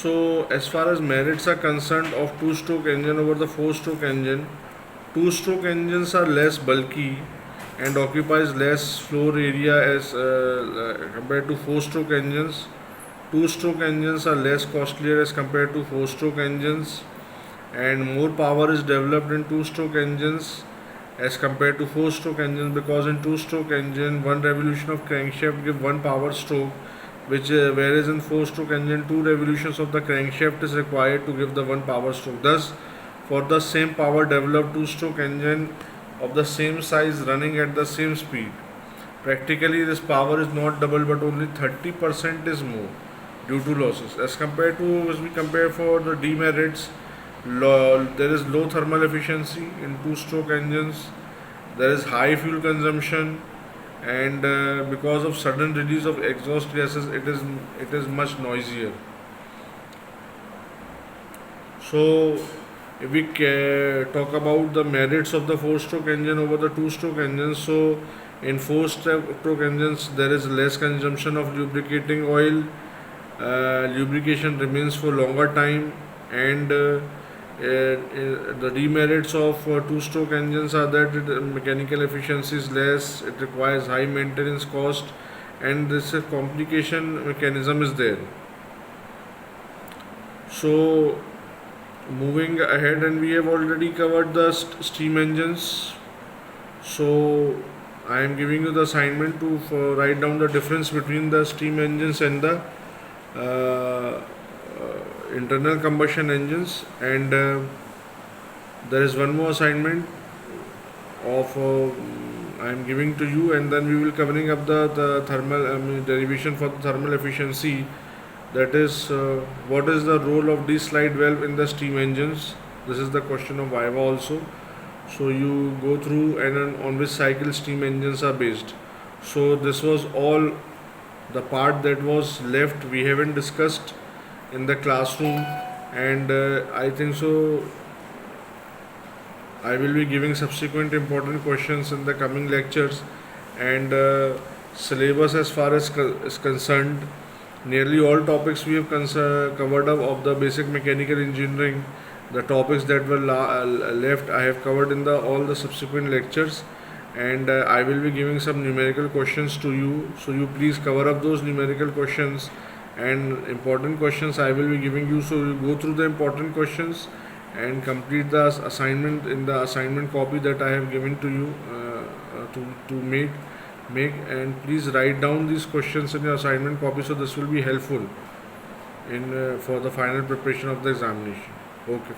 So as far as merits are concerned of two-stroke engine over the four-stroke engine, two-stroke engines are less bulky and occupies less floor area as compared to four-stroke engines. Two-stroke engines are less costlier as compared to four-stroke engines, and more power is developed in two-stroke engines as compared to four-stroke engines, because in two-stroke engine one revolution of crankshaft give one power stroke, which whereas in four-stroke engine two revolutions of the crankshaft is required to give the one power stroke. Thus, for the same power developed two-stroke engine of the same size running at the same speed, practically this power is not double but only 30% is more due to losses. As compared to, as we compare for the demerits, there is low thermal efficiency in two-stroke engines, there is high fuel consumption, and because of sudden release of exhaust gases, it is much noisier. So if we talk about the merits of the four-stroke engine over the two-stroke engine, so in four-stroke engines there is less consumption of lubricating oil, lubrication remains for longer time, and the demerits of two-stroke engines are that mechanical efficiency is less, it requires high maintenance cost, and this complication mechanism is there. So moving ahead, and we have already covered the steam engines. So I am giving you the assignment to write down the difference between the steam engines and the uh, internal combustion engines, and there is one more assignment of I am giving to you, and then we will covering up the thermal derivation for the thermal efficiency, that is what is the role of D-slide valve in the steam engines. This is the question of Viva also. So you go through and on which cycle steam engines are based. So this was all the part that was left we haven't discussed in the classroom, and I think so I will be giving subsequent important questions in the coming lectures, and syllabus as far as is concerned, nearly all topics we have covered up of the basic mechanical engineering. The topics that were left I have covered in the all the subsequent lectures, and I will be giving some numerical questions to you, so you please cover up those numerical questions, and important questions I will be giving you, so you go through the important questions and complete the assignment in the assignment copy that I have given to you to make, and please write down these questions in your assignment copy, so this will be helpful in for the final preparation of the examination. Okay.